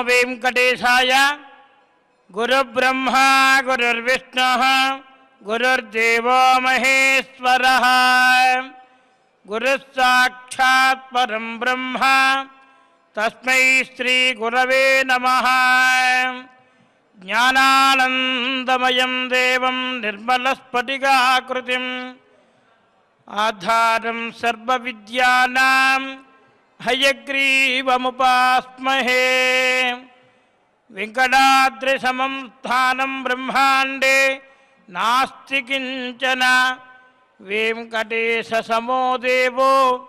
వెంకటేశాయ. గురుబ్రహ్మా గురుర్విష్ణుః గురుర్దేవో మహేశ్వరః. గురుస్సాక్షాత్ పరం బ్రహ్మ తస్మై శ్రీ గురవే నమః. జ్ఞానానందమయం దేవం నిర్మలస్ఫటికాకృతిం ఆధారం సర్వవిద్యానాం హయగ్రీవముపాస్మహే. వెంకటాద్రిసమం స్థానం బ్రహ్మాండే నాస్తి కించన. వెంకటేశ సమో దేవో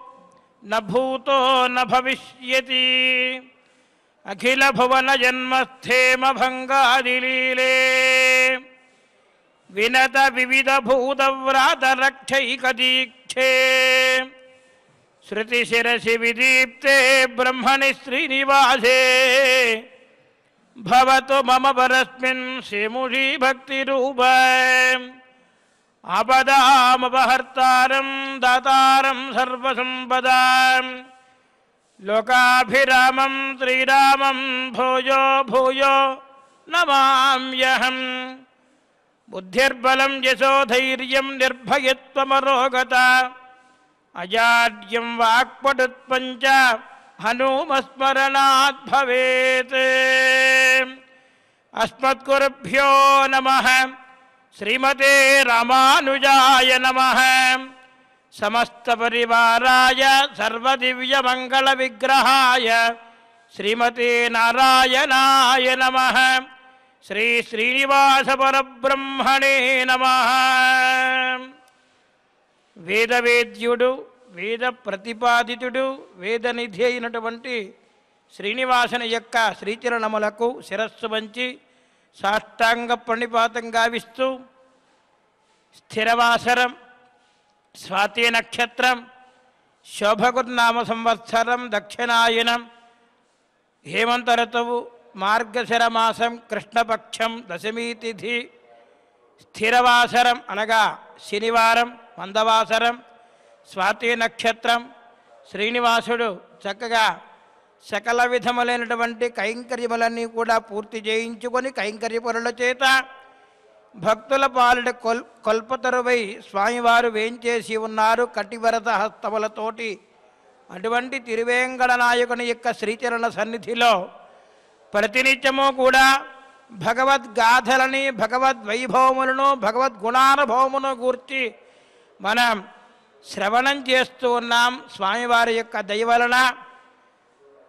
న భూతో న భవిష్యతి. అఖిల భువన జన్మస్థేమ భంగాదిలీలే వినత వివిధ భూతవ్రాత రక్షైక దీక్షే. శృతి శిరసి విదీప్తే బ్రహ్మణి శ్రీనివాసే. భవతు మమ పరస్మిన్ శ్రీముషీ భక్తిరూప. ఆపదామపహర్తారం దాతారం సర్వసంపదాం. లోకాభిరామం శ్రీరామం భూయో భూయో నమామ్యహం. బుద్ధిర్బలం యశోధైర్యం నిర్భయత్వమరోగత. అజాడ్యం వాక్పటుత్పంచ హనుమస్మరణాత్ భవేత్. అస్మద్గురుభ్యో నమః. శ్రీమతే రామానుజాయ నమః. సమస్త పరివారాయ సర్వదివ్యమంగళ విగ్రహాయ శ్రీమతే నారాయణాయ నమః. శ్రీ శ్రీనివాస పరబ్రహ్మణే నమః. వేదవేద్యుడు వేద ప్రతిపాదితుడు వేదనిధి అయినటువంటి శ్రీనివాసుని యొక్క శ్రీచరణములకు శిరస్సు వంచి సాష్టాంగ ప్రణిపాతం గావిస్తూ స్థిరవాసరం స్వాతి నక్షత్రం శోభగుర్నామ సంవత్సరం దక్షిణాయనం హేమంత ఋతువు మార్గశిరమాసం కృష్ణపక్షం దశమీ తిథి స్థిరవాసరం అనగా శనివారం మందవాసరం స్వాతి నక్షత్రం శ్రీనివాసుడు చక్కగా సకల విధములైనటువంటి కైంకర్యములన్నీ కూడా పూర్తి చేయించుకొని కైంకర్య పనుల చేత భక్తుల పాలిట కొల్పతరువై స్వామివారు వేంచేసి ఉన్నారు కటివరత హస్తములతోటి. అటువంటి తిరువేంకట నాయకుని యొక్క శ్రీచరణ సన్నిధిలో ప్రతినిత్యము కూడా భగవద్గాథలని భగవద్వైభవములను భగవద్గుణానుభవమును గూర్చి మనం శ్రవణం చేస్తూ ఉన్నాం. స్వామివారి యొక్క దయ వలన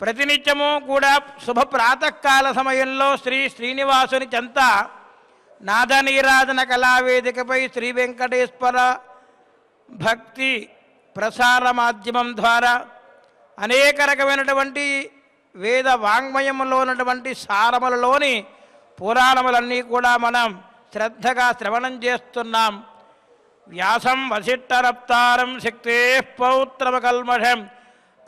ప్రతినిత్యము కూడా శుభ ప్రాతకాల సమయంలో శ్రీనివాసుని చెంత నాదనీరాధన కళావేదికపై శ్రీ వెంకటేశ్వర భక్తి ప్రసార మాధ్యమం ద్వారా అనేక రకమైనటువంటి వేద వాంగ్మయంలో ఉన్నటువంటి సారములలోని పురాణములన్నీ కూడా మనం శ్రద్ధగా శ్రవణం చేస్తున్నాం. వ్యాసం వసిష్ఠరప్తారం శక్తే పౌత్రమకల్మషం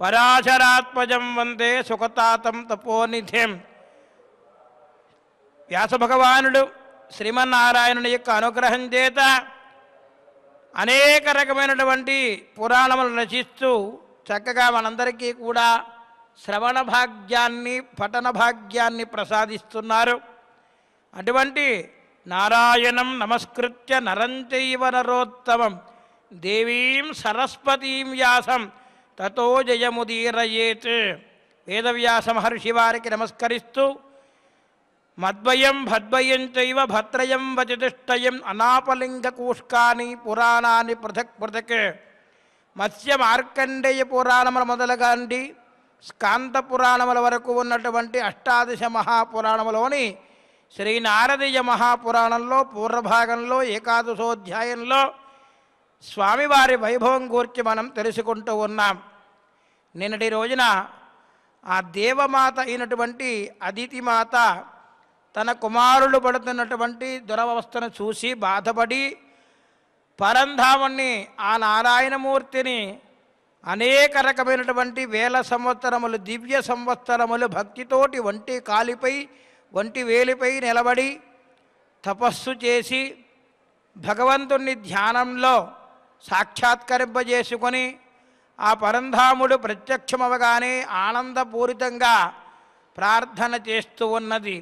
పరాశరాత్మజం వందే సుఖతాతం తపోనిధిం. వ్యాసభగవానుడు శ్రీమన్నారాయణుని యొక్క అనుగ్రహం చేత అనేక రకమైనటువంటి పురాణములు రచిస్తూ చక్కగా మనందరికీ కూడా శ్రవణ భాగ్యాన్ని పఠన భాగ్యాన్ని ప్రసాదిస్తున్నారు. అటువంటి నారాయణం నమస్కృత్య నరం చైవ నరోత్తమం దేవీం సరస్వతీం వ్యాసం తతో జయముదీరయేత్. వేదవ్యాస మహర్షి వారికి నమస్కరిస్తూ మద్వయం భద్వయం చైవ భద్రయం వచతిష్టయం అనాపలింగకూష్కాని పురాణాన్ని పృథక్ పృథక్. మత్స్య మార్కండేయ పురాణముల మొదలుగాండి స్కాంత పురాణముల వరకు ఉన్నటువంటి అష్టాదశ మహాపురాణములోని శ్రీ నారదీయ మహాపురాణంలో పూర్వభాగంలో ఏకాదశోధ్యాయంలో స్వామివారి వైభవం గూర్చి మనం తెలుసుకుంటూ ఉన్నాం. నిన్నటి రోజున ఆ దేవమాత అయినటువంటి అదితిమాత తన కుమారులు పడుతున్నటువంటి దురవస్థను చూసి బాధపడి పరంధాముణ్ణి ఆ నారాయణమూర్తిని అనేక రకమైనటువంటి వేల సంవత్సరములు దివ్య సంవత్సరములు భక్తితోటి ఒంటి కాలిపై ఒంటి వేలిపై నిలబడి తపస్సు చేసి భగవంతుని ధ్యానంలో సాక్షాత్కరింపజేసుకొని ఆ పరంధాముడు ప్రత్యక్షమవగానే ఆనందపూరితంగా ప్రార్థన చేస్తూ ఉన్నది.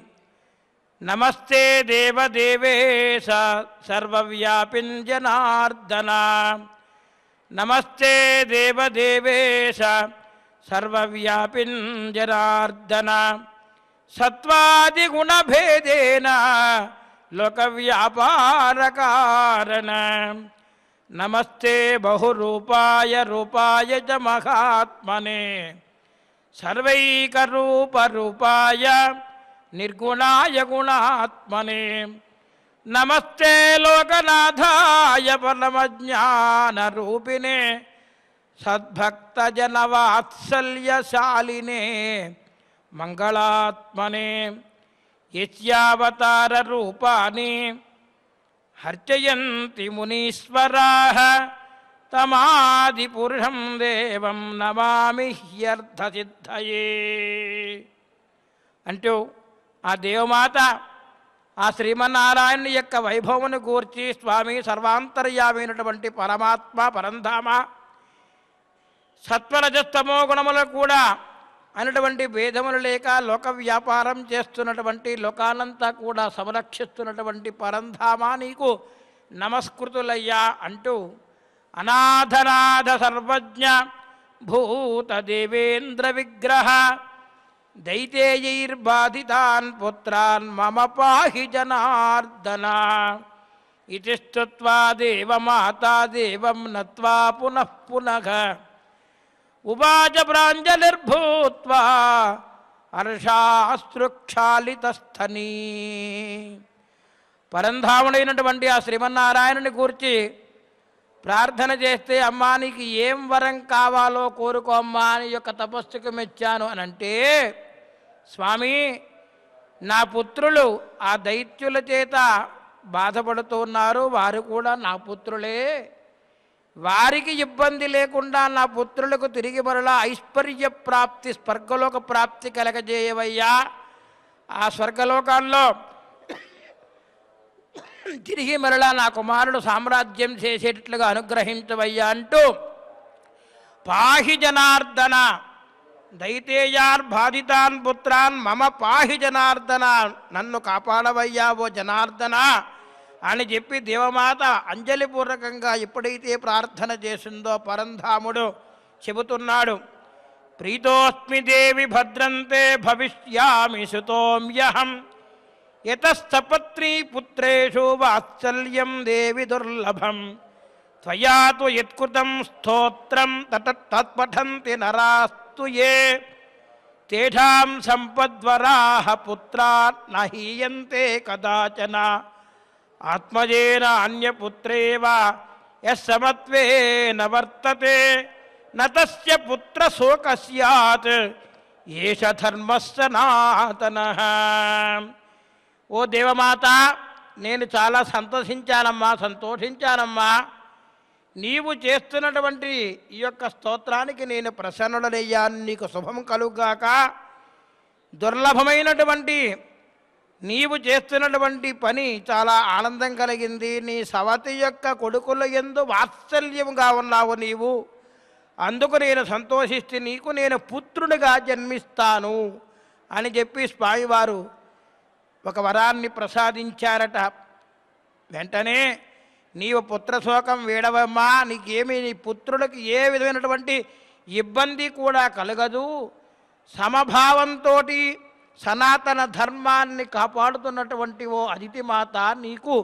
నమస్తే దేవదేవేశ సర్వవ్యాపిన్ జనార్దన, నమస్తే దేవదేవేశ సర్వవ్యాపిన్ జనార్దన, సత్వాదిగుణభేదేన లోకవ్యాపారకారణ, నమస్తే బహురూపాయ రూపాయ చ మహాత్మనే, సర్వైకరూపరూపాయ నిర్గుణాయ గుణాత్మనే, నమస్తే లోకనాథాయ పరమజ్ఞానరూపిణే, సద్భక్తజనవాత్సల్యశాలినే మంగళాత్మనే, యస్యావతారరూపాణి హర్చయంతి మునీశ్వరాః తమాదిపురుషం దేవం నమామి హ్యర్థసిద్ధయే. అంటూ ఆ దేవమాత ఆ శ్రీమన్నారాయణుని యొక్క వైభవమును గూర్చి స్వామి సర్వాంతర్యామైనటువంటి పరమాత్మ పరంధామ సత్వరజస్తమో గుణములు కూడా అనేటువంటి భేదములు లేక లోక వ్యాపారం చేస్తున్నటువంటి లోకానంతా కూడా సంరక్షిస్తున్నటువంటి పరంధామ నీకు నమస్కృతులయ్యా అంటూ అనాథనాథ సర్వజ్ఞ భూత దేవేంద్ర విగ్రహ దైతేయైర్బాధితాన్ పుత్రాన్ మమ పాహి జనార్దన ఇతి స్తుత్వా దేవమాతా దేవం నత్వా పునః పునః ఉవాచ ప్రాంజలిర్భూత్వా హర్షాశ్రుక్షాళితస్థనీ. పరంధాముడైనటువంటి ఆ శ్రీమన్నారాయణుని గూర్చి ప్రార్థన చేస్తే అమ్మా నీకు ఏం వరం కావాలో కోరుకో అమ్మా అని యొక్క తపస్సుకు మెచ్చాను అని అంటే, స్వామి నా పుత్రులు ఆ దైత్యుల చేత బాధపడుతున్నారు, వారు కూడా నా పుత్రులే, వారికి ఇబ్బంది లేకుండా నా పుత్రులకు తిరిగి మరలా ఐశ్వర్య ప్రాప్తి స్వర్గలోక ప్రాప్తి కలగజేయవయ్యా, ఆ స్వర్గలోకాల్లో తిరిగి మరలా నా కుమారుడు సామ్రాజ్యం చేసేటట్లుగా అనుగ్రహించవయ్యా అంటూ పాహి జనార్దన దైతేయార్బాధితాన్ పుత్రాన్ మమ పాహి జనార్దన, నన్ను కాపాడవయ్యా ఓ జనార్దన అని చెప్పి దేవమాత అంజలిపూర్వకంగా ఎప్పుడైతే ప్రార్థన చేసిందో పరంధాముడు చెబుతున్నాడు. ప్రీతోస్మి దేవి భద్రంతే భవిష్యామి సుతోమ్యహం యతస్థపత్నీ పుత్రేషు వాత్సల్యం దేవి దుర్లభం త్వయా తు యత్కృతం స్తోత్రం తత్పఠంతి నరాస్తు ఏ తేషాం సంపద్వరాః పుత్రా నహీయంతే కదాచన ఆత్మజేన అన్యపుత్రేవ యస్సమత్వేన వర్తతే నతస్య పుత్రశోక స్యాత్ ఏష ధర్మః సనాతనః. ఓ దేవమాత, నేను చాలా సంతోషించానమ్మా. నీవు చేస్తున్నటువంటి ఈ యొక్క స్తోత్రానికి నేను ప్రసన్నుడనయ్యాను, నీకు శుభం కలుగాక. దుర్లభమైనటువంటి నీవు చేస్తున్నటువంటి పని చాలా ఆనందం కలిగింది. నీ సవతి యొక్క కొడుకుల యందు వాత్సల్యముగా ఉన్నావు నీవు, అందుకు నేను సంతోషిస్తే నీకు నేను పుత్రునిగా జన్మిస్తాను అని చెప్పి స్వామివారు ఒక వరాన్ని ప్రసాదించారట. వెంటనే నీవు పుత్రశోకం వీడవమ్మా, నీకేమీ నీ పుత్రులకు ఏ విధమైనటువంటి ఇబ్బంది కూడా కలగదు. సమభావంతో సనాతన ధర్మాన్ని కాపాడుతున్నటువంటి ఓ అదితి మాత నీకు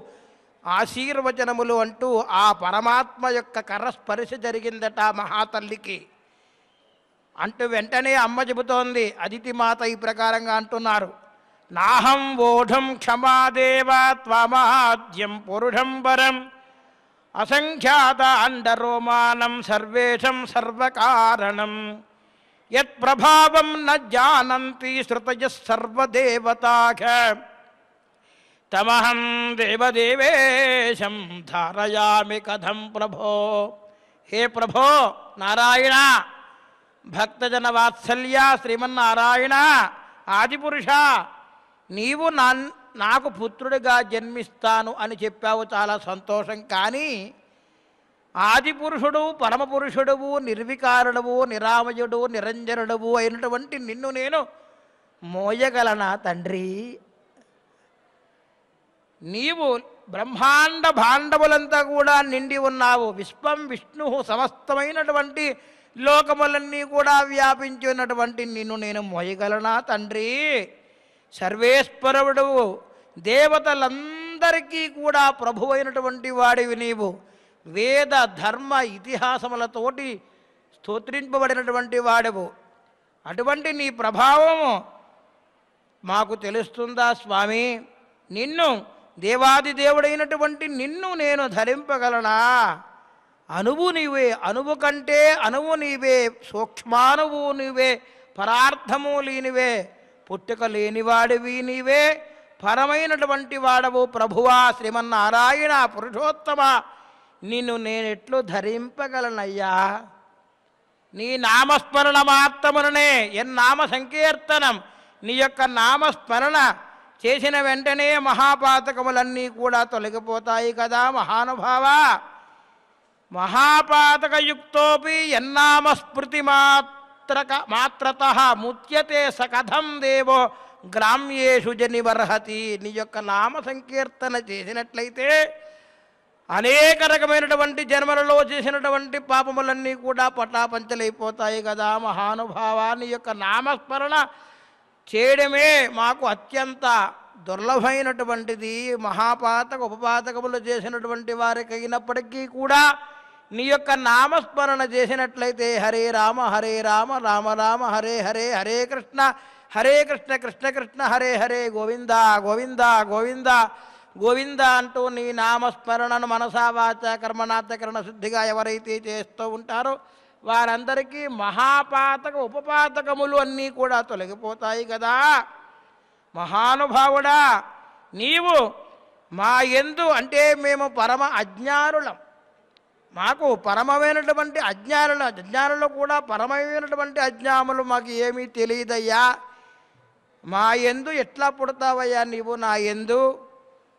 ఆశీర్వచనములు అంటూ ఆ పరమాత్మ యొక్క కరస్పర్శ జరిగిందట మహాతల్లికి. అంటూ వెంటనే అమ్మ చెబుతోంది, అదితి మాత ఈ ప్రకారంగా అంటున్నారు. నాహం వోఢం క్షమాదేవ త్వమాద్యం పురుషం వరం అసంఖ్యాత అండరోమానం సర్వేషం సర్వకారణం యత్ ప్రభావం న జానంతి శ్రుతయః సర్వదేవతాః తమహం దేవదేవేశం ధారయామి కథం ప్రభో. హే ప్రభో నారాయణ, భక్తజన వాత్సల్య శ్రీమన్నారాయణ, ఆదిపురుష, నీవు నాకు పుత్రుడిగా జన్మిస్తాను అని చెప్పావు, చాలా సంతోషం. కానీ ఆదిపురుషుడు పరమపురుషుడువు నిర్వికారుడవు నిరామయుడు నిరంజనుడవు అయినటువంటి నిన్ను నేను మోయగలనా తండ్రి? నీవు బ్రహ్మాండ భాండములంతా కూడా నిండి ఉన్నావు. విశ్వం విష్ణు సమస్తమైనటువంటి లోకములన్నీ కూడా వ్యాపించి ఉన్నటువంటి నిన్ను నేను మోయగలనా తండ్రి? సర్వేశ్వరుడు, దేవతలందరికీ కూడా ప్రభువైనటువంటి వాడివి నీవు. వేద ధర్మ ఇతిహాసములతోటి స్తోత్రింపబడినటువంటి వాడవు. అటువంటి నీ ప్రభావము మాకు తెలుస్తుందా స్వామి? నిన్ను దేవాది దేవుడైనటువంటి నిన్ను నేను ధరింపగలనా? అణువు నీవే, అణువు కంటే అణువు నీవే, సూక్ష్మాణువు నీవే, పరార్థము లేనివే, పుట్టుక లేనివాడివి నీవే, పరమైనటువంటి వాడవు ప్రభువా శ్రీమన్నారాయణ పురుషోత్తమ. నిన్ను నేనెట్లు ధరింపగలనయ్యా? నీ నామస్మరణ మాత్రముననే ఎన్నామ సంకీర్తనం, నీ యొక్క నామస్మరణ చేసిన వెంటనే మహాపాతకములన్నీ కూడా తొలగిపోతాయి కదా మహానుభావ. మహాపాతకయుక్తోపి ఎన్నామస్మృతి మాత్రత ముచ్యతే సకథం దేవో గ్రామ్యేషు జనివర్హతి. నీ యొక్క నామ సంకీర్తన చేసినట్లయితే అనేక రకమైనటువంటి జన్మలలో చేసినటువంటి పాపములన్నీ కూడా పటాపంచలైపోతాయి కదా మహానుభావ. నీ యొక్క నామస్మరణ చేయడమే మాకు అత్యంత దుర్లభమైనటువంటిది. మహాపాతక ఉపపాతకములు చేసినటువంటి వారికి అయినప్పటికీ కూడా నీ యొక్క నామస్మరణ చేసినట్లయితే హరే రామ హరే రామ రామ రామ హరే హరే, హరే కృష్ణ కృష్ణ కృష్ణ హరే హరే, గోవింద గోవింద గోవింద గోవింద అంటూ నీ నామస్మరణను మనసా వాచ కర్మణాత్మకరణ శుద్ధిగా ఎవరైతే చేస్తూ ఉంటారో వారందరికీ మహాపాతక ఉపపాతకములు అన్నీ కూడా తొలగిపోతాయి కదా మహానుభావుడా. నీవు మా యందు అంటే మేము పరమ అజ్ఞానులం, మాకు పరమమైనటువంటి అజ్ఞానులు కూడా పరమైనటువంటి అజ్ఞానులు మాకు ఏమీ తెలియదయ్యా. మా యందు ఎట్లా పుడతావయ్యా నీవు? నా యందు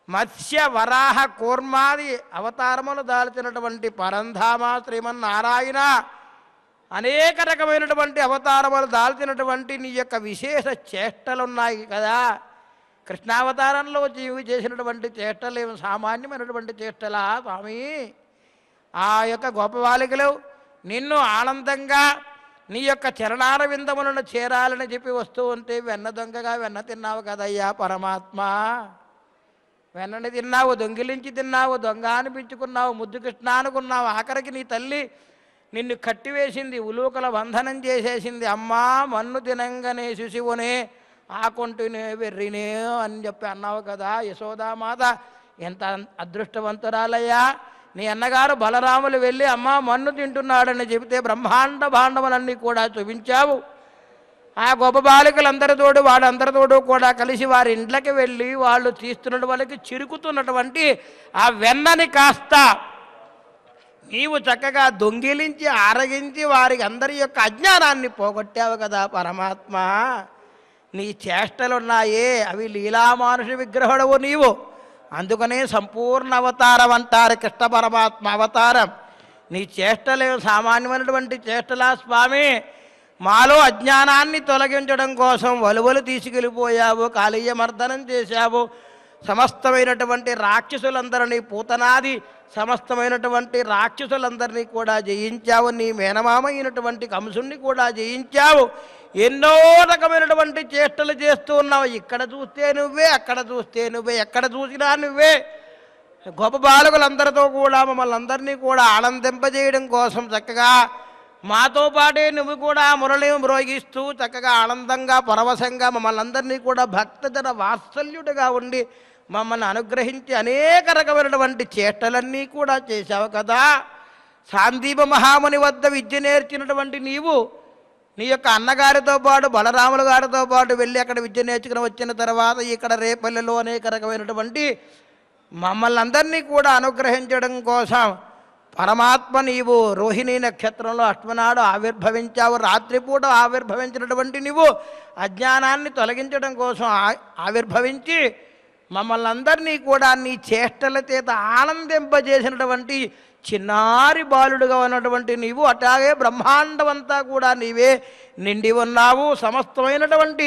మత్స్య వరాహ కూర్మాది అవతారములు దాల్చినటువంటి పరంధామ శ్రీమన్నారాయణ, అనేక రకమైనటువంటి అవతారములు దాల్చినటువంటి నీ యొక్క విశేష చేష్టలున్నాయి కదా. కృష్ణావతారంలో జీవి చేసినటువంటి చేష్టలు ఏమి సామాన్యమైనటువంటి చేష్టలా స్వామి? ఆ యొక్క గొప్ప బాలికలు నిన్ను ఆనందంగా నీ యొక్క చరణార విందములను చేరాలని చెప్పి వస్తూ ఉంటే వెన్న దొంగగా వెన్న తిన్నావు కదయ్యా పరమాత్మ. వెన్నని తిన్నావు, దొంగిలించి తిన్నావు, దొంగ అనిపించుకున్నావు, ముద్దు కృష్ణ అనుకున్నావు. ఆఖరికి నీ తల్లి నిన్ను కట్టివేసింది, ఉలూకల బంధనం చేసేసింది. అమ్మా మన్ను తినంగానే శిశువునే ఆకుంటునే వెర్రినే అని చెప్పి అన్నావు కదా యశోదామాత. ఎంత అదృష్టవంతురాలయ్యా. నీ అన్నగారు బలరాములు వెళ్ళి అమ్మ మన్ను తింటున్నాడని చెబితే బ్రహ్మాండ భాండములన్నీ కూడా చూపించావు. ఆ గొప్ప బాలికలందరితోడు వాడందరితోడు కూడా కలిసి వారి ఇంట్లోకి వెళ్ళి వాళ్ళు తీస్తున్న వాళ్ళకి చిరుకుతున్నటువంటి ఆ వెన్నని కాస్త నీవు చక్కగా దొంగిలించి ఆరగించి వారికి అందరి యొక్క అజ్ఞానాన్ని పోగొట్టావు కదా పరమాత్మ. నీ చేష్టలున్నాయే అవి లీలామానుష విగ్రహుడవు నీవు. అందుకనే సంపూర్ణ అవతారం అంటారు కృష్ణ పరమాత్మ అవతారం. నీ చేష్టలే సామాన్యమైనటువంటి చేష్టలా స్వామి. మాలో అజ్ఞానాన్ని తొలగించడం కోసం వలువలు తీసుకెళ్ళిపోయావు, కాళీయ మర్దనం చేశావు. సమస్తమైనటువంటి రాక్షసులందరినీ పూతనాది సమస్తమైనటువంటి రాక్షసులందరినీ కూడా జయించావు. నీ మేనమామ అయినటువంటి కంసుణ్ణి కూడా జయించావు. ఎన్నో రకమైనటువంటి చేష్టలు చేస్తూ ఉన్నావు. ఇక్కడ చూస్తే నువ్వే, అక్కడ చూస్తే నువ్వే, ఎక్కడ చూసినా నువ్వే. గొప్ప బాలకులందరితో కూడా మమ్మల్ని అందరినీ కూడా ఆనందింపజేయడం కోసం చక్కగా మాతో పాటే నువ్వు కూడా మురళి మ్రోగిస్తూ చక్కగా ఆనందంగా పరవశంగా మమ్మల్ని అందరినీ కూడా భక్తజన వాత్సల్యుడిగా ఉండి మమ్మల్ని అనుగ్రహించి అనేక రకమైనటువంటి చేష్టలన్నీ కూడా చేశావు కదా. సాందీప మహాముని వద్ద విద్య నేర్చినటువంటి నీవు నీ యొక్క అన్నగారితో పాటు బలరాముల గారితో పాటు వెళ్ళి అక్కడ విద్య నేర్చుకుని వచ్చిన తర్వాత ఇక్కడ రేపల్లెలో అనేక రకమైనటువంటి మమ్మల్ని అందరినీ కూడా అనుగ్రహించడం కోసం పరమాత్మ నీవు రోహిణీ నక్షత్రంలో అష్టమనాడు ఆవిర్భవించావు. రాత్రిపూట ఆవిర్భవించినటువంటి నీవు అజ్ఞానాన్ని తొలగించడం కోసం ఆవిర్భవించి మమ్మల్ని అందరినీ కూడా నీ చేష్టల చేత ఆనందింపజేసినటువంటి చిన్నారి బాలుడుగా ఉన్నటువంటి నీవు అట్లాగే బ్రహ్మాండమంతా కూడా నీవే నిండి ఉన్నావు. సమస్తమైనటువంటి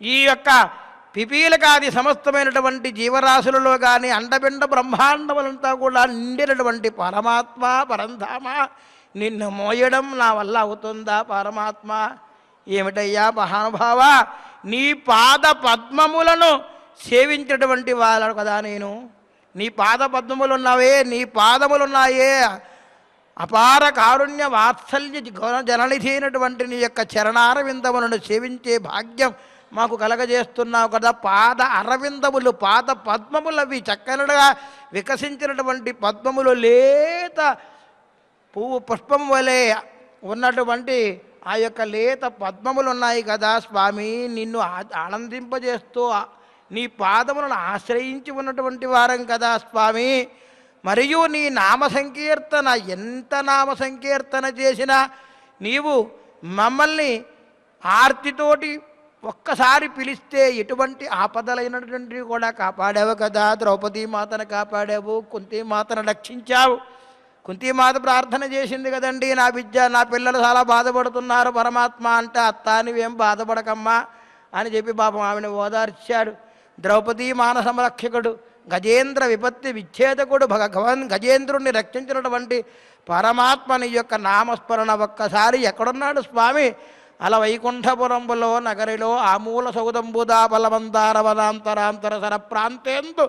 ఈ యొక్క పిపీలకాది సమస్తమైనటువంటి జీవరాశులలో కానీ అండపిండ బ్రహ్మాండములంతా కూడా నిండినటువంటి పరమాత్మ పరంధామ నిన్ను మోయడం నా వల్ల అవుతుందా పరమాత్మ? ఏమిటయ్యా మహానుభావ, నీ పాద పద్మములను సేవించేటువంటి వాళ్ళు కదా నేను. నీ పాద పద్మములున్నావే, నీ పాదములున్నాయే, అపార కారుణ్య వాత్సల్య జననిధి అయినటువంటి నీ యొక్క చరణారవిందములను సేవించే భాగ్యం మాకు కలగజేస్తున్నావు కదా. పాద అరవిందములు, పాద పద్మములవి చక్కనగా వికసించినటువంటి పద్మములు, లేత పువ్వు పుష్పం వలె ఉన్నటువంటి ఆ యొక్క లేత పద్మములు ఉన్నాయి కదా స్వామి. నిన్ను ఆనందింపజేస్తూ నీ పాదములను ఆశ్రయించి ఉన్నటువంటి వారం కదా స్వామి. మరియు నీ నామ సంకీర్తన, ఎంత నామ సంకీర్తన చేసినా నీవు మమ్మల్ని ఆర్తితోటి ఒక్కసారి పిలిస్తే ఎటువంటి ఆపదలైనటువంటి కూడా కాపాడావు కదా. ద్రౌపదీ మాతను కాపాడావు, కుంతీమాతను రక్షించావు. కుంతీమాత ప్రార్థన చేసింది కదండి, నా విద్య నా పిల్లలు చాలా బాధపడుతున్నారు పరమాత్మ అంటే, అత్త నువ్వేం బాధపడకమ్మా అని చెప్పి పాపం ఆమెను ఓదార్చాడు. ద్రౌపదీ మాన సంరక్షకుడు, గజేంద్ర విపత్తి విచ్ఛేదకుడు, భగవాన్ గజేంద్రుణ్ణి రక్షించినటువంటి పరమాత్మని యొక్క నామస్మరణ ఒక్కసారి ఎక్కడున్నాడు స్వామి? అలా వైకుంఠపురంబులో నగరిలో ఆమూల సౌదంబుదా బలవంతారవనాంతరాంతర సర ప్రాంతేందు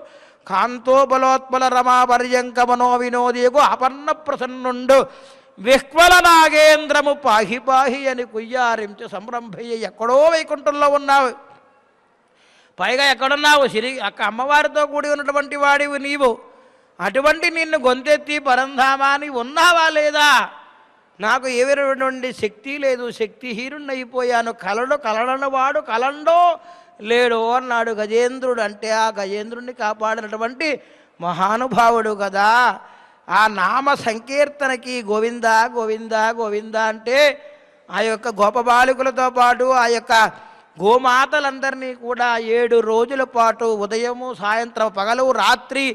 కాంతో బలోత్పల రమాపర్యంక మనో వినోదీకు ఆపన్న ప్రసన్నుండు విహ్వల నాగేంద్రము పాహి పాహి అని కుయ్యారించు సంరంభయ్య. ఎక్కడో వైకుంఠంలో ఉన్నావు, పైగా ఎక్కడున్నావు? అమ్మవారితో కూడి ఉన్నటువంటి వాడివి నీవు. అటువంటి నిన్ను గొంతెత్తి పరంధామాని ఉన్నావా లేదా? నాకు ఏవినటువంటి శక్తి లేదు, శక్తిహీనుడైపోయాను. కలడు కలడను వాడు కలండో లేడు అన్నాడు గజేంద్రుడు. అంటే ఆ గజేంద్రుడిని కాపాడినటువంటి మహానుభావుడు కదా. ఆ నామ సంకీర్తనకి గోవింద గోవింద గోవింద అంటే ఆ యొక్క గోపబాలికులతో పాటు ఆ యొక్క గోమాతలందరినీ కూడా 7 రోజుల పాటు ఉదయము సాయంత్రం పగలు రాత్రి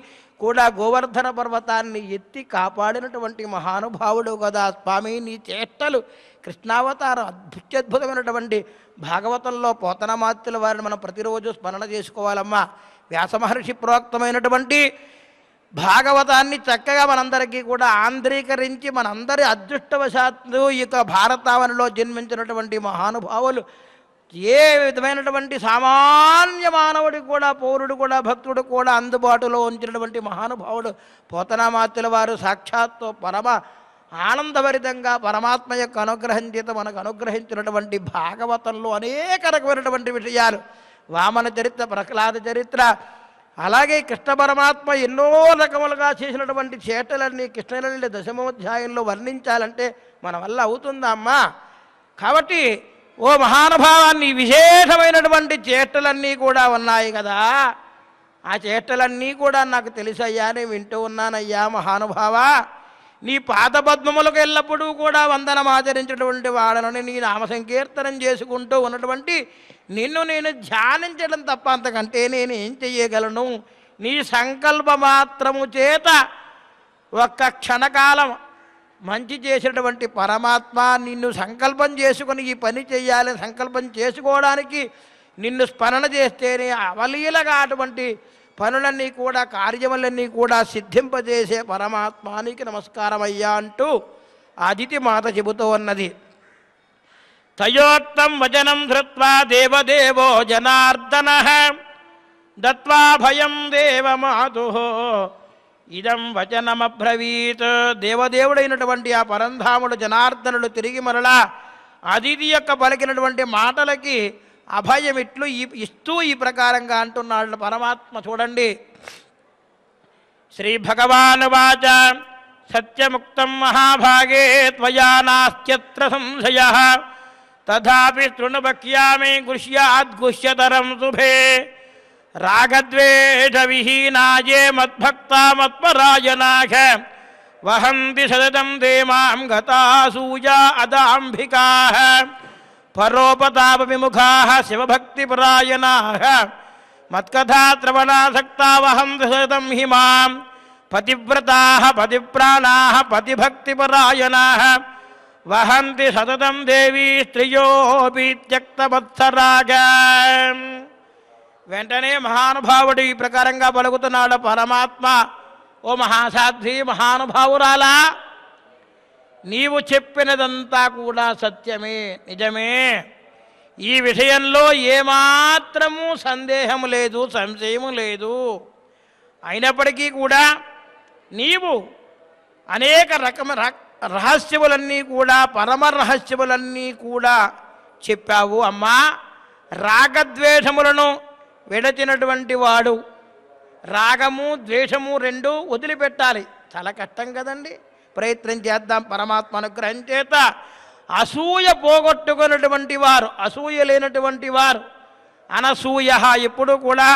కూడా గోవర్ధన పర్వతాన్ని ఎత్తి కాపాడినటువంటి మహానుభావుడు కదా స్వామి. నీ చేష్టలు కృష్ణావతారం అత్యద్భుతమైనటువంటి భాగవతంలో పోతనమాత్యుల వారిని మనం ప్రతిరోజు స్మరణ చేసుకోవాలమ్మా. వ్యాసమహర్షి ప్రోక్తమైనటువంటి భాగవతాన్ని చక్కగా మనందరికీ కూడా ఆంధ్రీకరించి మనందరి అదృష్టవశాత్తు ఈ భారతావనిలో జన్మించినటువంటి మహానుభావులు, ఏ విధమైనటువంటి సామాన్య మానవుడికి కూడా, పౌరుడు కూడా, భక్తుడు కూడా అందుబాటులో ఉంచినటువంటి మహానుభావుడు పోతనామాత్యుల వారు. సాక్షాత్తు పరమ ఆనందభరితంగా పరమాత్మ యొక్క అనుగ్రహం చేత మనకు అనుగ్రహించినటువంటి భాగవతంలో అనేక రకమైనటువంటి విషయాలు, వామన చరిత్ర, ప్రహ్లాద చరిత్ర, అలాగే కృష్ణ పరమాత్మ ఎన్నో రకములుగా చేసినటువంటి చేటలన్నీ కృష్ణలీల 10వ అధ్యాయంలో వర్ణించాలంటే మన వల్ల అవుతుందా అమ్మా? కాబట్టి ఓ మహానుభావాన్ని విశేషమైనటువంటి చేష్టలన్నీ కూడా ఉన్నాయి కదా. ఆ చేష్టలన్నీ కూడా నాకు తెలుసయ్యా, నేను వింటూ ఉన్నానయ్యా మహానుభావ. నీ పాదపద్మములకు ఎల్లప్పుడూ కూడా వందనం ఆచరించినటువంటి వాడనని నీ నామ సంకీర్తనం చేసుకుంటూ ఉన్నటువంటి నిన్ను నేను ధ్యానించడం తప్ప అంతకంటే నేను ఏం చెయ్యగలను? నీ సంకల్ప మాత్రము చేత ఒక్క క్షణకాలం మంచి చేసినటువంటి పరమాత్మ నిన్ను సంకల్పం చేసుకుని ఈ పని చెయ్యాలని సంకల్పం చేసుకోవడానికి నిన్ను స్మరణ చేస్తేనే అవలీలగా అటువంటి పనులన్నీ కూడా కార్యములన్నీ కూడా సిద్ధింపజేసే పరమాత్మానికి నమస్కారం అయ్యా అంటూ అదితి మాత చెబుతూ ఉన్నది. తయోక్తం వచనం ధృత్వా దేవదేవో జనార్దన దత్వా భయం దేవమాతు ఇదం వచనమబ్రవీత్. దేవదేవుడైనటువంటి ఆ పరంధాముడు జనార్దనుడు తిరిగి మరలా అదితి యొక్క పలికినటువంటి మాటలకి అభయం ఇస్తూ ఈ ప్రకారంగా అంటున్నాడు పరమాత్మ. చూడండి, శ్రీ భగవాన్ వాచ సత్యముక్తం మహాభాగే త్వయా నాస్త్యత్ర సంశయః తథాపి శృణువక్ష్యామి గుహ్యాద్గుహ్యతరం శుభే రాగద్వేష విహీనాయే మద్భక్తా మత్పరాయణాః వహంతి సతతం దేమాం గతాసూయా అదాంభికాః పరోపతాప విముఖాః శివభక్తిపరాయణాః మత్కథాశ్రవణాసక్తా వహంతి సతతం హిమాం పతివ్రతాః పతిప్రాణాః పతిభక్తిపరాయణాః వహంతి సతతం దేవి స్త్రియోపి త్యక్తవత్సరాగా. వెంటనే మహానుభావుడు ఈ ప్రకారంగా పలుకుతున్నాడు పరమాత్మ. ఓ మహాసాధ్వి మహానుభావురాలా, నీవు చెప్పినదంతా కూడా సత్యమే, నిజమే. ఈ విషయంలో ఏమాత్రము సందేహము లేదు, సంశయము లేదు. అయినప్పటికీ కూడా నీవు అనేక రహస్యములన్నీ కూడా, పరమ రహస్యములన్నీ కూడా చెప్పావు అమ్మా. రాగద్వేషములను విడచినటువంటి వాడు, రాగము ద్వేషము రెండు వదిలిపెట్టాలి. చాలా కష్టం కదండి, ప్రయత్నం చేద్దాం. పరమాత్మ అనుగ్రహం చేత అసూయ పోగొట్టుకున్నటువంటి వారు, అసూయ లేనటువంటి వారు, అనసూయ. ఎప్పుడు కూడా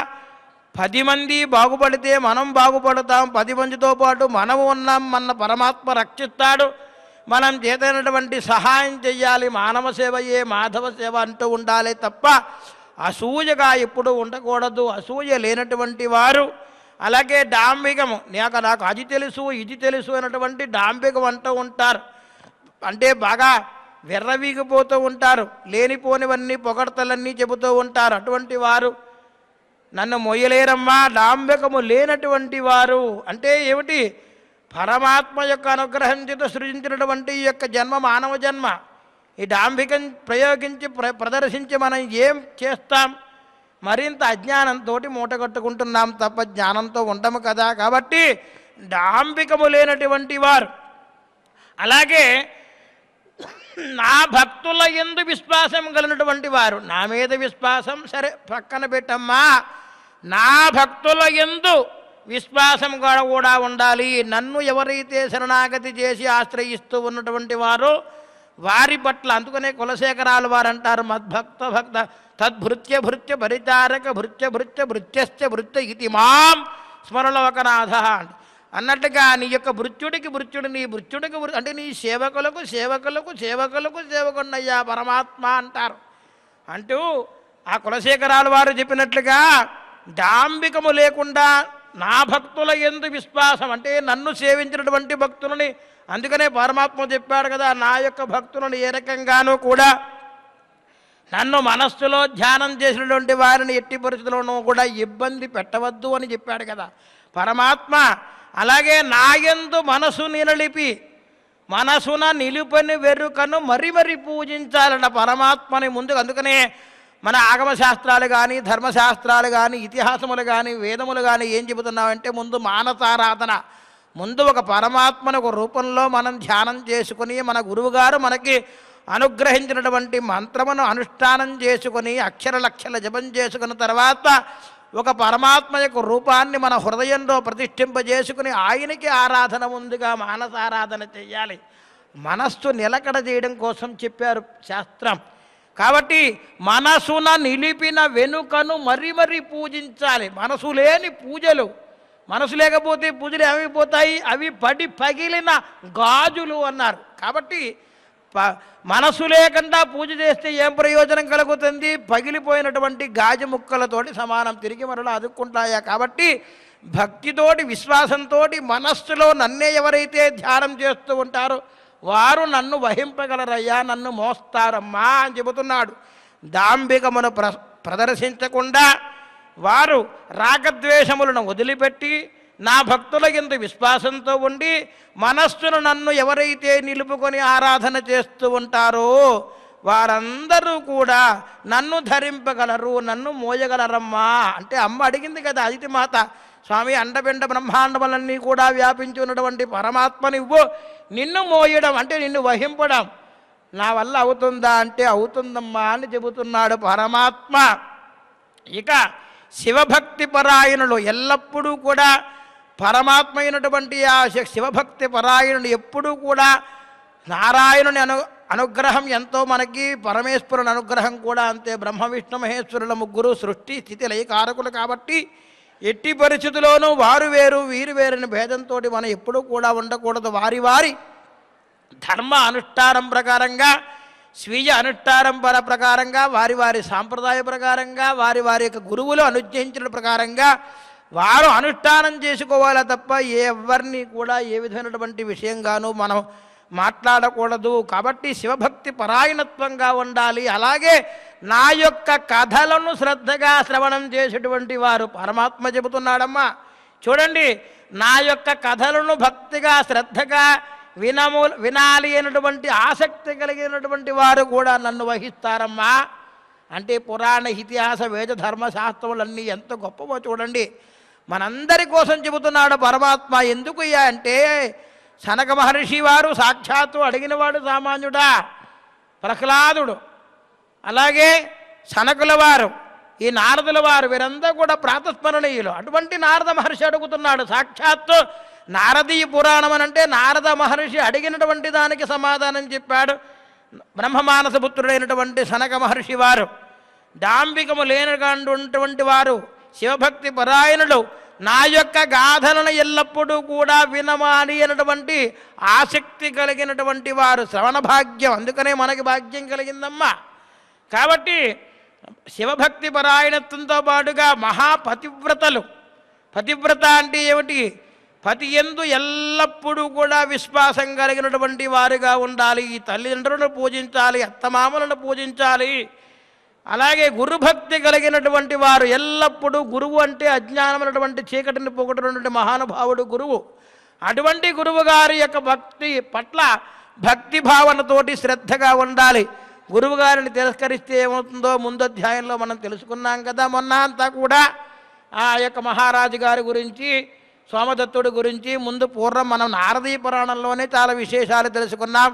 10 మంది బాగుపడితే మనం బాగుపడతాం, 10 మందితో పాటు మనము ఉన్నాం, మన పరమాత్మ రక్షిస్తాడు. మనం చేతనటువంటి సహాయం చెయ్యాలి. మానవ సేవయే మాధవ సేవ అంటూ ఉండాలి తప్ప అసూయగా ఎప్పుడు ఉండకూడదు. అసూయ లేనటువంటి వారు, అలాగే డాంబికము, నాకు అది తెలుసు ఇది తెలుసు అన్నటువంటి డాంబికం అంటూ ఉంటారు. అంటే బాగా విర్రవీగిపోతూ ఉంటారు, లేనిపోనివన్నీ పొగడ్తలన్నీ చెబుతూ ఉంటారు. అటువంటి వారు నన్ను మొయ్యలేరమ్మా. డాంబికము లేనటువంటి వారు అంటే ఏమిటి? పరమాత్మ యొక్క అనుగ్రహం చేత సృజించినటువంటి ఈ యొక్క జన్మ మానవ జన్మ. ఈ డాంబికం ప్రయోగించి ప్రదర్శించి మనం ఏం చేస్తాం? మరింత అజ్ఞానంతో మూటగట్టుకుంటున్నాం తప్ప జ్ఞానంతో ఉండము కదా. కాబట్టి డాంబికము లేనటువంటి వారు, అలాగే నా భక్తుల యందు విశ్వాసం కలిగినటువంటి వారు. నా మీద విశ్వాసం సరే పక్కన పెట్టమ్మా, నా భక్తుల యందు విశ్వాసం కూడా ఉండాలి. నన్ను ఎవరైతే శరణాగతి చేసి ఆశ్రయిస్తూ ఉన్నటువంటి వారు వారి పట్ల, అందుకనే కులశేఖరాలు వారు అంటారు, మద్భక్త భక్త తద్భృత్య భృత్య పరిచారక భృత్య భృత్య భృత్యశ్చ భృత్య ఇది మాం స్మరలోకనాథ అన్నట్టుగా నీ యొక్క భృత్యుడికి భృత్యుడు, నీ భృత్యుడికి అంటే నీ సేవకులకు సేవకులకు సేవకులకు సేవకున్నయ్యా పరమాత్మ అంటారు. అంటూ ఆ కులశేఖరాలు వారు చెప్పినట్లుగా డాంబికము లేకుండా నా భక్తుల యందు విశ్వాసం అంటే నన్ను సేవించినటువంటి భక్తులని, అందుకనే పరమాత్మ చెప్పాడు కదా, నా యొక్క భక్తులను ఏ రకంగానూ కూడా నన్ను మనస్సులో ధ్యానం చేసినటువంటి వారిని ఎట్టి పరిస్థితుల్లోనూ కూడా ఇబ్బంది పెట్టవద్దు అని చెప్పాడు కదా పరమాత్మ. అలాగే నాయందు మనసు నిలిపి మనసున నిలుపని వెరుకను మరి మరి పూజించాలన్న పరమాత్మని ముందు. అందుకనే మన ఆగమశాస్త్రాలు కానీ ధర్మశాస్త్రాలు కానీ ఇతిహాసములు కానీ వేదములు కానీ ఏం చెబుతున్నామంటే ముందు మానసారాధన, ముందు ఒక పరమాత్మను ఒక రూపంలో మనం ధ్యానం చేసుకుని మన గురువుగారు మనకి అనుగ్రహించినటువంటి మంత్రమును అనుష్ఠానం చేసుకుని అక్షర లక్షల జపం చేసుకున్న తర్వాత ఒక పరమాత్మ యొక్క రూపాన్ని మన హృదయంలో ప్రతిష్ఠింపజేసుకుని ఆయనకి ఆరాధన ముందుగా మానసారాధన చెయ్యాలి. మనస్సు నిలకడ చేయడం కోసం చెప్పారు శాస్త్రం. కాబట్టి మనసున నిలిపిన వెనుకను మరి మరి పూజించాలి. మనసు లేని పూజలు, మనసు లేకపోతే పూజలు ఏమైపోతాయి? అవి పగిలిన గాజులు అన్నారు. కాబట్టి మనసు లేకుండా పూజ చేస్తే ఏం ప్రయోజనం కలుగుతుంది? పగిలిపోయినటువంటి గాజు ముక్కలతోటి సమానం, తిరిగి మరలా అదుక్కుంటాయా. కాబట్టి భక్తితోటి విశ్వాసంతో మనస్సులో నన్నే ఎవరైతే ధ్యానం చేస్తూ ఉంటారో వారు నన్ను వహింపగలరయ్యా, నన్ను మోస్తారమ్మా అని చెబుతున్నాడు. దాంబికమును ప్రదర్శించకుండా వారు రాగద్వేషములను వదిలిపెట్టి నా భక్తుల యందు విశ్వాసంతో ఉండి మనస్సును నన్ను ఎవరైతే నిలుపుకొని ఆరాధన చేస్తూ ఉంటారో వారందరూ కూడా నన్ను ధరింపగలరు, నన్ను మోయగలరమ్మా. అంటే అమ్మ అడిగింది కదా అదితి మాత, స్వామి అండపిండ బ్రహ్మాండములన్నీ కూడా వ్యాపించి ఉన్నటువంటి పరమాత్మ నువ్వు నిన్ను మోయడం అంటే నిన్ను వహింపడం నా వల్ల అవుతుందా అంటే అవుతుందమ్మా అని చెబుతున్నాడు పరమాత్మ. ఇక శివభక్తి పరాయణులు ఎల్లప్పుడూ కూడా పరమాత్మ అయినటువంటి ఆ శివభక్తి పరాయణులు ఎప్పుడూ కూడా నారాయణుని అనుగ్రహం ఎంతో మనకి, పరమేశ్వరుని అనుగ్రహం కూడా అంతే. బ్రహ్మ విష్ణు మహేశ్వరుల ముగ్గురు సృష్టి స్థితి లయకారకులు కాబట్టి ఎట్టి పరిస్థితుల్లోనూ వారు వేరు వీరు వేరని భేదంతో మనం ఎప్పుడూ కూడా ఉండకూడదు. వారి వారి ధర్మ అనుష్ఠానం ప్రకారంగా, స్వీయ అనుష్ఠానం ప్రకారంగా, వారి వారి సాంప్రదాయ ప్రకారంగా, వారి వారి యొక్క గురువులు అనుజ్ఞయించిన ప్రకారంగా వారు అనుష్ఠానం చేసుకోవాలి తప్ప ఎవరిని కూడా ఏ విధమైనటువంటి విషయంగానూ మనం మాట్లాడకూడదు. కాబట్టి శివభక్తి పరాయణత్వంగా ఉండాలి. అలాగే నా యొక్క కథలను శ్రద్ధగా శ్రవణం చేసేటువంటి వారు పరమాత్మ చెబుతున్నాడమ్మా. చూడండి, నా యొక్క కథలను భక్తిగా శ్రద్ధగా వినాలి అనేటువంటి ఆసక్తి కలిగినటువంటి వారు కూడా నన్ను వహిస్తారమ్మా. అంటే పురాణ ఇతిహాస వేద ధర్మశాస్త్రములన్నీ ఎంత గొప్పవో చూడండి. మనందరి కోసం చెబుతున్నాడు పరమాత్మ. ఎందుకు అంటే సనక మహర్షి వారు సాక్షాత్తు అడిగినవాడు సామాన్యుడా, ప్రహ్లాదుడు, అలాగే సనకుల వారు, ఈ నారదుల వారు, వీరందరూ కూడా ప్రాతస్మరణీయులు. అటువంటి నారద మహర్షి అడుగుతున్నాడు. సాక్షాత్తు నారదీయ పురాణం అనంటే నారద మహర్షి అడిగినటువంటి దానికి సమాధానం చెప్పాడు బ్రహ్మమానసపుత్రుడైనటువంటి సనక మహర్షి వారు. డాంబికము లేనటువంటి వారు, శివభక్తి పరాయణులు, నా యొక్క గాథలను ఎల్లప్పుడూ కూడా వినమాలి అనేటువంటి ఆసక్తి కలిగినటువంటి వారు. శ్రవణ భాగ్యం, అందుకనే మనకి భాగ్యం కలిగిందమ్మా. కాబట్టి శివభక్తి పరాయణత్వంతో పాటుగా మహాపతివ్రతలు. పతివ్రత అంటే ఏమిటి? పతి యందు ఎల్లప్పుడూ కూడా విశ్వాసం కలిగినటువంటి వారుగా ఉండాలి. ఈ తల్లిదండ్రులను పూజించాలి, అత్తమామలను పూజించాలి. అలాగే గురుభక్తి కలిగినటువంటి వారు ఎల్లప్పుడూ, గురువు అంటే అజ్ఞానమైనటువంటి చీకటిని పోగొట్టినటువంటి మహానుభావుడు గురువు. అటువంటి గురువు గారి యొక్క భక్తి పట్ల భక్తి భావనతోటి శ్రద్ధగా ఉండాలి. గురువు గారిని తిరస్కరిస్తే ఏమవుతుందో ముందు అధ్యాయంలో మనం తెలుసుకున్నాం కదా. మొన్న అంతా కూడా ఆ యొక్క మహారాజు గారి గురించి, సోమదత్తుడి గురించి ముందు పూర్వం మనం నారదీయ పురాణంలోనే చాలా విశేషాలు తెలుసుకున్నాం.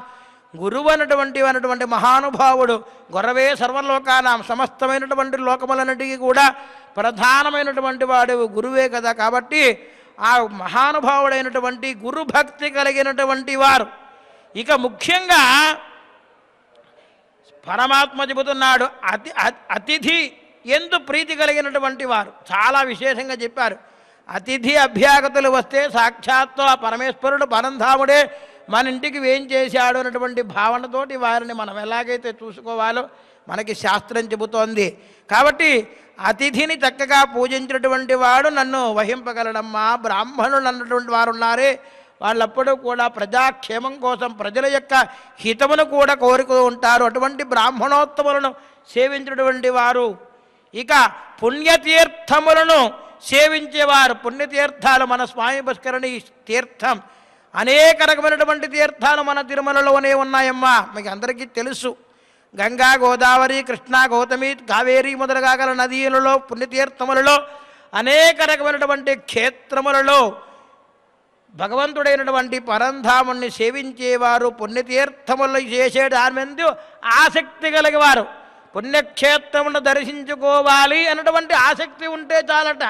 గురువు అన్నటువంటి మహానుభావుడు, గురవే సర్వలోకానాం, సమస్తమైనటువంటి లోకములన్నిటికీ కూడా ప్రధానమైనటువంటి వాడు గురువే కదా. కాబట్టి ఆ మహానుభావుడైనటువంటి గురుభక్తి కలిగినటువంటి వారు. ఇక ముఖ్యంగా పరమాత్మ చెబుతున్నాడు, అతిథి ఎందు ప్రీతి కలిగినటువంటి వారు. చాలా విశేషంగా చెప్పారు. అతిథి అభ్యాగతులు వస్తే సాక్షాత్తు ఆ పరమేశ్వరుడు పరంధాముడే మన ఇంటికి ఏం చేశాడు అన్నటువంటి భావనతోటి వారిని మనం ఎలాగైతే చూసుకోవాలో మనకి శాస్త్రం చెబుతోంది. కాబట్టి అతిథిని చక్కగా పూజించినటువంటి వాడు నన్ను వహింపగలడమ్మా. బ్రాహ్మణులు అన్నటువంటి వారు ఉన్నారే, వాళ్ళప్పుడు కూడా ప్రజాక్షేమం కోసం, ప్రజల యొక్క హితమును కూడా కోరుతూ ఉంటారు. అటువంటి బ్రాహ్మణోత్తములను సేవించినటువంటి వారు. ఇక పుణ్యతీర్థములను సేవించేవారు. పుణ్యతీర్థాలు మన స్వామి పుష్కరిణి తీర్థం, అనేక రకమైనటువంటి తీర్థాలు మన తిరుమలలోనే ఉన్నాయమ్మా. మీకు అందరికీ తెలుసు. గంగా, గోదావరి, కృష్ణా, గౌతమి, కావేరి మొదలుగా గల నదీలలో, పుణ్యతీర్థములలో, అనేక రకమైనటువంటి క్షేత్రములలో భగవంతుడైనటువంటి పరంధాముణ్ణి సేవించేవారు, పుణ్యతీర్థములు చేసే దాని మీద ఆసక్తి కలిగేవారు. పుణ్యక్షేత్రమును దర్శించుకోవాలి అన్నటువంటి ఆసక్తి ఉంటే చాలట.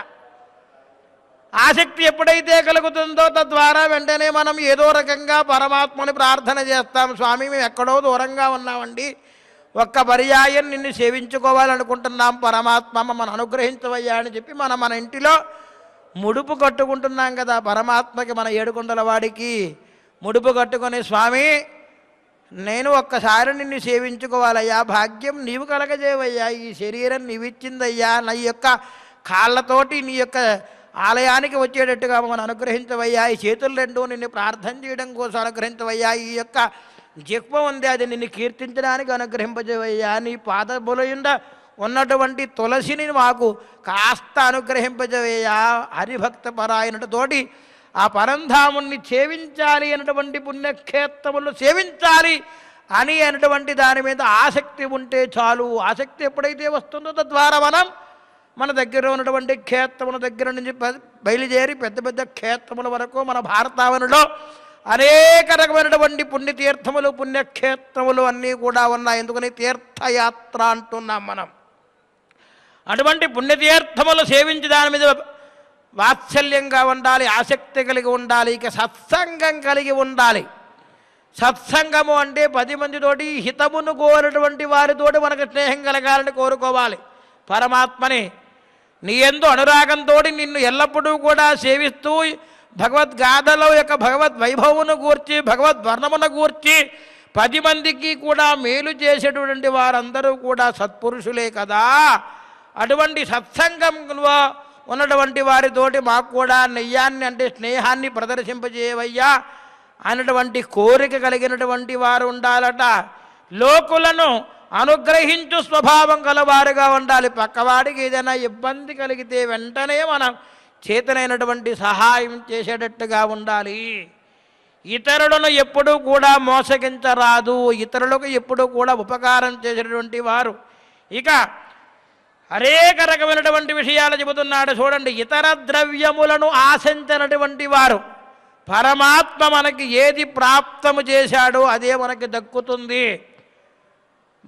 ఆసక్తి ఎప్పుడైతే కలుగుతుందో తద్వారా వెంటనే మనం ఏదో రకంగా పరమాత్మని ప్రార్థన చేస్తాం. స్వామి, మేము ఎక్కడో దూరంగా ఉన్నామండి, ఒక్క పర్యాయం నిన్ను సేవించుకోవాలనుకుంటున్నాం, పరమాత్మ మమ్మల్ని అనుగ్రహించవయ్యా అని చెప్పి మన ఇంటిలో ముడుపు కట్టుకుంటున్నాం కదా పరమాత్మకి. మన ఏడుకొండల వాడికి ముడుపు కట్టుకొని, స్వామి నేను ఒక్కసారి నిన్ను సేవించుకోవాలయ్యా, భాగ్యం నీవు కలగజేవయ్యా, ఈ శరీరం నీవిచ్చిందయ్యా, నా యొక్క కాళ్ళతోటి నీ యొక్క ఆలయానికి వచ్చేటట్టుగా మనం అనుగ్రహించవయ్యా, ఈ చేతులు రెండు నిన్ను ప్రార్థన చేయడం కోసం అనుగ్రహించవయ్యా, ఈ యొక్క జిహ్వ ఉంది అది నిన్ను కీర్తించడానికి అనుగ్రహింపజేవయ్యా, నీ పాదములయందు ఉన్నటువంటి తులసిని మాకు కాస్త అనుగ్రహింపజేవయ్యా. హరిభక్త పరాయణతోటి ఆ పరంధాముణ్ణి సేవించాలి అన్నటువంటి పుణ్యక్షేత్రములు సేవించాలి అని అన్నటువంటి దాని మీద ఆసక్తి ఉంటే చాలు. ఆసక్తి ఎప్పుడైతే వస్తుందో తద్వారా మనం మన దగ్గర ఉన్నటువంటి క్షేత్రముల దగ్గర నుంచి బయలుదేరి పెద్ద పెద్ద క్షేత్రముల వరకు మన భారతావనిలో అనేక రకమైనటువంటి పుణ్యతీర్థములు, పుణ్యక్షేత్రములు అన్నీ కూడా ఉన్నాయి. ఎందుకని తీర్థయాత్ర అంటున్నాం మనం. అటువంటి పుణ్యతీర్థములు సేవించి దాని మీద వాత్సల్యంగా ఉండాలి, ఆసక్తి కలిగి ఉండాలి. ఇక సత్సంగం కలిగి ఉండాలి. సత్సంగము అంటే 10 మందితోటి హితమును కోరినటువంటి వారితోటి మనకు స్నేహం కలగాలని కోరుకోవాలి. పరమాత్మని నీ యందు అనురాగంతో నిన్ను ఎల్లప్పుడూ కూడా సేవిస్తూ భగవద్గాథలో యొక్క భగవద్ వైభవమును గూర్చి, భగవద్వర్ణమును గూర్చి 10 మందికి కూడా మేలు చేసేటువంటి వారందరూ కూడా సత్పురుషులే కదా. అటువంటి సత్సంగంలో ఉన్నటువంటి వారితోటి మాకు కూడా నెయ్యాన్ని అంటే స్నేహాన్ని ప్రదర్శింపజేయవయ్యా అనేటువంటి కోరిక కలిగినటువంటి వారు ఉండాలట. లోకులను అనుగ్రహించు స్వభావం గలవారుగా ఉండాలి. పక్కవాడికి ఏదైనా ఇబ్బంది కలిగితే వెంటనే మనం చేతనైనటువంటి సహాయం చేసేటట్టుగా ఉండాలి. ఇతరులను ఎప్పుడూ కూడా మోసగించరాదు. ఇతరులకు ఎప్పుడూ కూడా ఉపకారం చేసేటువంటి వారు. ఇక అనేక రకమైనటువంటి విషయాలు చెబుతున్నాడు చూడండి. ఇతర ద్రవ్యములను ఆశించినటువంటి వారు, పరమాత్మ మనకి ఏది ప్రాప్తము చేశాడో అదే మనకి దక్కుతుంది.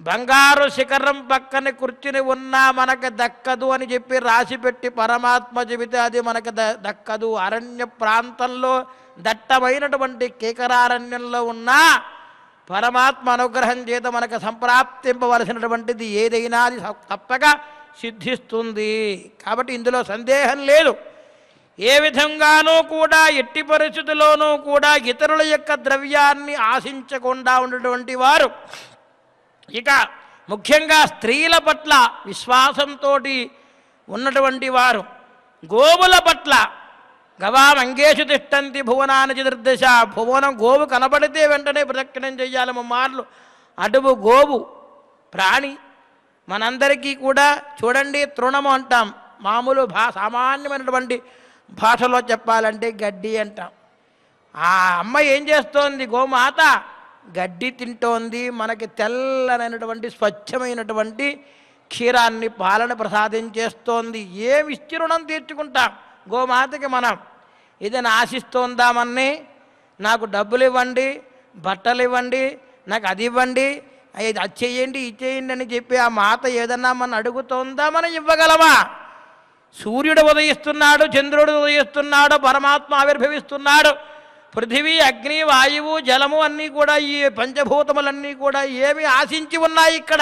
బంగారు శిఖరం పక్కన కూర్చుని ఉన్నా మనకు దక్కదు అని చెప్పి రాసిపెట్టి పరమాత్మ చెబితే అది మనకు దక్కదు. అరణ్య ప్రాంతంలో దట్టమైనటువంటి కేకరారణ్యంలో ఉన్నా పరమాత్మ అనుగ్రహం చేత మనకు సంప్రాప్తింపవలసినటువంటిది ఏదైనా అది తప్పక సిద్ధిస్తుంది. కాబట్టి ఇందులో సందేహం లేదు. ఏ విధంగానూ కూడా ఎట్టి పరిస్థితుల్లోనూ కూడా ఇతరుల యొక్క ద్రవ్యాన్ని ఆశించకుండా ఉన్నటువంటి వారు, ఇక ముఖ్యంగా స్త్రీల పట్ల విశ్వాసంతో ఉన్నటువంటి వారు, గోవుల పట్ల గవామంగేషు తిష్టంతి భువనాన్ని చతుర్దశ, భువనం గోవు కనబడితే వెంటనే ప్రదక్షిణం చెయ్యాలి ముమ్మార్లు. అటువు గోవు ప్రాణి మనందరికీ కూడా చూడండి తృణము అంటాం. మామూలు సామాన్యమైనటువంటి భాషలో చెప్పాలంటే గడ్డి అంటాం. ఆ అమ్మ ఏం చేస్తోంది? గోమాత గడ్డి తింటోంది. మనకి తెల్లనైనటువంటి స్వచ్ఛమైనటువంటి క్షీరాన్ని పాలన ప్రసాదించేస్తోంది. ఏమి ఇచ్చి రుణం తీర్చుకుంటాం గోమాతకి? మనం ఏదైనా ఆశిస్తోందామని, నాకు డబ్బులు ఇవ్వండి, బట్టలు ఇవ్వండి, నాకు అది ఇవ్వండి, అది చెయ్యండి ఇది చేయండి అని చెప్పి ఆ మాత ఏదన్నా మనం అడుగుతోందా? మనం ఇవ్వగలమా? సూర్యుడు ఉదయిస్తున్నాడు, చంద్రుడు ఉదయిస్తున్నాడు, పరమాత్మ ఆవిర్భవిస్తున్నాడు. పృథివీ, అగ్ని, వాయువు, జలము అన్నీ కూడా ఈ పంచభూతములన్నీ కూడా ఏమి ఆశించి ఉన్నాయి? ఇక్కడ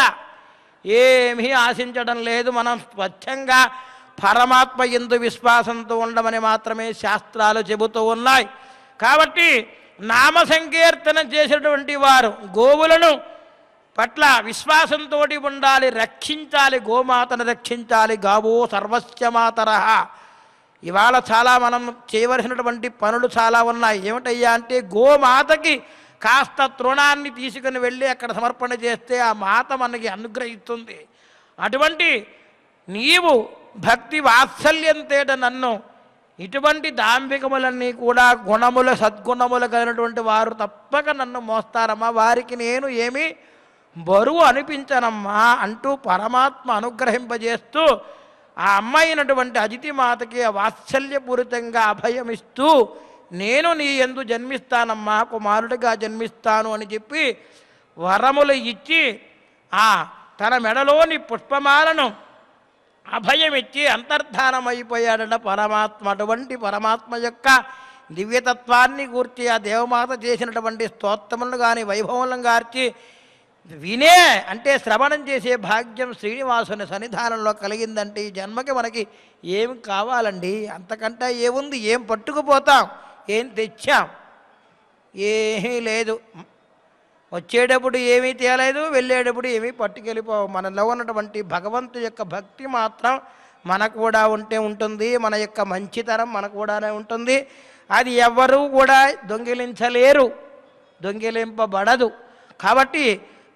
ఏమీ ఆశించడం లేదు. మనం స్వచ్ఛంగా పరమాత్మ యందు విశ్వాసంతో ఉండమని మాత్రమే శాస్త్రాలు చెబుతూ ఉన్నాయి. కాబట్టి నామ సంకీర్తన చేసేటువంటి వారు గోవులను పట్ల విశ్వాసంతో ఉండాలి, రక్షించాలి, గోమాతను రక్షించాలి. గావో సర్వస్య మాతరః. ఇవాళ చాలా మనం చేయవలసినటువంటి పనులు చాలా ఉన్నాయి. ఏమిటయ్యా అంటే గోమాతకి కాస్త తృణాన్ని తీసుకుని వెళ్ళి అక్కడ సమర్పణ చేస్తే ఆ మాత మనకి అనుగ్రహిస్తుంది. అటువంటి నీవు భక్తి వాత్సల్యంతేట నన్ను ఇటువంటి దాంభికములన్నీ కూడా గుణముల సద్గుణములు కలిగినటువంటి వారు తప్పక నన్ను మోస్తారమ్మా, వారికి నేను ఏమీ బరువు అనిపించనమ్మా అంటూ పరమాత్మ అనుగ్రహింపజేస్తూ ఆ అమ్మాయినటువంటి అజితిమాతకి వాత్సల్యపూరితంగా అభయమిస్తూ నేను నీ యందు జన్మిస్తానమ్మా, కుమారుడిగా జన్మిస్తాను అని చెప్పి వరములు ఇచ్చి ఆ తన మెడలోని పుష్పమాలను అభయమిచ్చి అంతర్ధానమైపోయాడట పరమాత్మ. అటువంటి పరమాత్మ యొక్క దివ్యతత్వాన్ని గూర్చి ఆ దేవమాత చేసినటువంటి స్తోత్రములను కానీ వైభవములను గార్చి వినే అంటే శ్రవణం చేసే భాగ్యం శ్రీనివాసుని సన్నిధానంలో కలిగిందంటే ఈ జన్మకి మనకి ఏం కావాలండి? అంతకంటే ఏముంది? ఏం పట్టుకుపోతాం? ఏం తెచ్చాం? ఏమీ లేదు. వచ్చేటప్పుడు ఏమీ తేలేదు, వెళ్ళేటప్పుడు ఏమీ పట్టుకెళ్ళిపోవు. మనలో ఉన్నటువంటి భగవంతు యొక్క భక్తి మాత్రం మనకు కూడా ఉంటే ఉంటుంది, మన యొక్క మంచితనం మనకు కూడానే ఉంటుంది. అది ఎవ్వరూ కూడా దొంగిలించలేరు, దొంగిలింపబడదు. కాబట్టి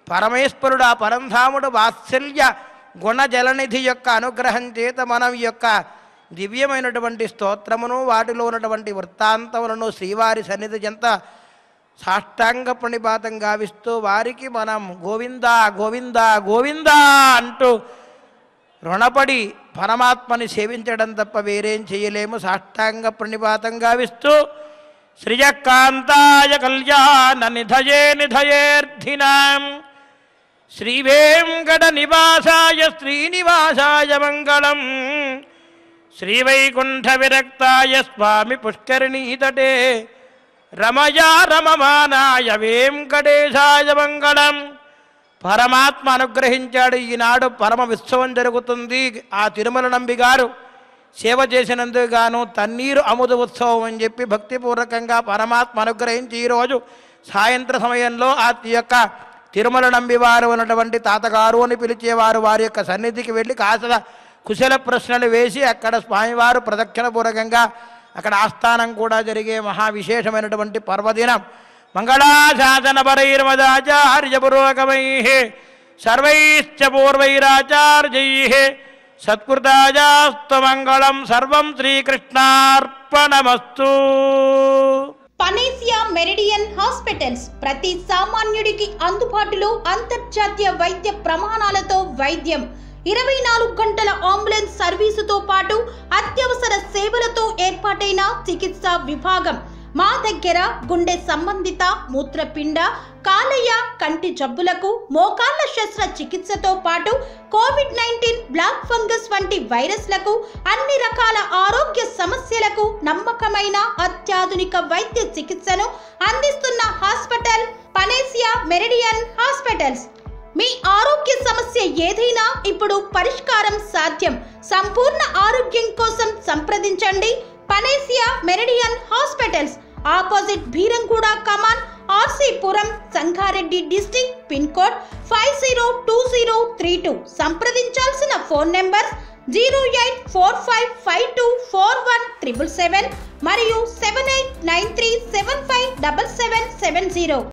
పరమేశ్వరుడు ఆ పరంధాముడు వాత్సల్య గుణజలనిధి యొక్క అనుగ్రహం చేత మనం ఈ యొక్క దివ్యమైనటువంటి స్తోత్రమును వాటిలో ఉన్నటువంటి వృత్తాంతములను శ్రీవారి సన్నిధి చెంత సాష్టాంగ ప్రణిపాతం గావిస్తూ వారికి మనం గోవింద గోవింద గోవింద అంటూ రుణపడి పరమాత్మని సేవించడం తప్ప వేరేం చేయలేము. సాష్టాంగ ప్రణిపాతం గావిస్తూ శ్రియకాంతాయ కళ్యాణ నిధయే నిధయేర్థినాం శ్రీవేంకట నివాసాయ శ్రీనివాసాయ మంగళం శ్రీవైకుంఠ విరక్తాయ స్వామి పుష్కరిణీతటే రమయా రమమానాయ వెంకటేశాయ మంగళం. పరమాత్మ అనుగ్రహించాడు. ఈనాడు పరమ ఉత్సవం జరుగుతుంది. ఆ తిరుమల నంబి గారు సేవ చేసినందుకు గాను తన్నీరు అముద ఉత్సవం అని చెప్పి భక్తిపూర్వకంగా పరమాత్మ అనుగ్రహించి ఈరోజు సాయంత్ర సమయంలో ఆ యొక్క తిరుమల నంబి వారు ఉన్నటువంటి తాతగారు అని పిలిచేవారు వారి యొక్క సన్నిధికి వెళ్ళి కాస్త కుశల ప్రశ్నలు వేసి అక్కడ స్వామివారు ప్రదక్షిణపూర్వకంగా అక్కడ ఆస్థానం కూడా జరిగే మహావిశేషమైనటువంటి పర్వదినం. మంగళాశాసనపరైర్మదాచార్యపురోగమైః సర్వైశ్చ పూర్వైరాచార్యైః సత్కృతాయాస్తమంగళం సర్వం శ్రీకృష్ణార్పణమస్తు. పనేసియా మెరిడియన్ హాస్పిటల్స్ ప్రతి సామాన్యుడికి అందుబాటులో అంతర్జాతీయ వైద్య ప్రమాణాలతో వైద్యం, 24 గంటల అంబులెన్స్ సర్వీసుతో పాటు అత్యవసర సేవలతో ఏర్పాటైన చికిత్సా విభాగం. మా దగ్గర గుండె సంబంధిత, మూత్రపిండ, కాలేయ, కంటి జబ్బులకు, మోకాళ్ల శస్త్ర చికిత్సతో పాటు కోవిడ్-19, బ్లాక్ ఫంగస్ వంటి వైరస్లకు, అన్ని రకాల ఆరోగ్య సమస్యలకు నమ్మకమైన అత్యాధునిక వైద్య చికిత్సను అందిస్తున్న హాస్పిటల్ పనేసియా మెరిడియన్ హాస్పిటల్స్. మీ ఆరోగ్య సమస్య ఏదైనా ఇప్పుడు పరిష్కారం సాధ్యం. సంపూర్ణ ఆరోగ్యం కోసం సంప్రదించండి Panacea Meridian hospitals. Opposite Bheeramguda కమాన్, RC Puram, Sangareddy district. Pin code 502032. సంప్రదించాల్సిన ఫోన్ నెంబర్ 0845524177 మరియు 7893757770.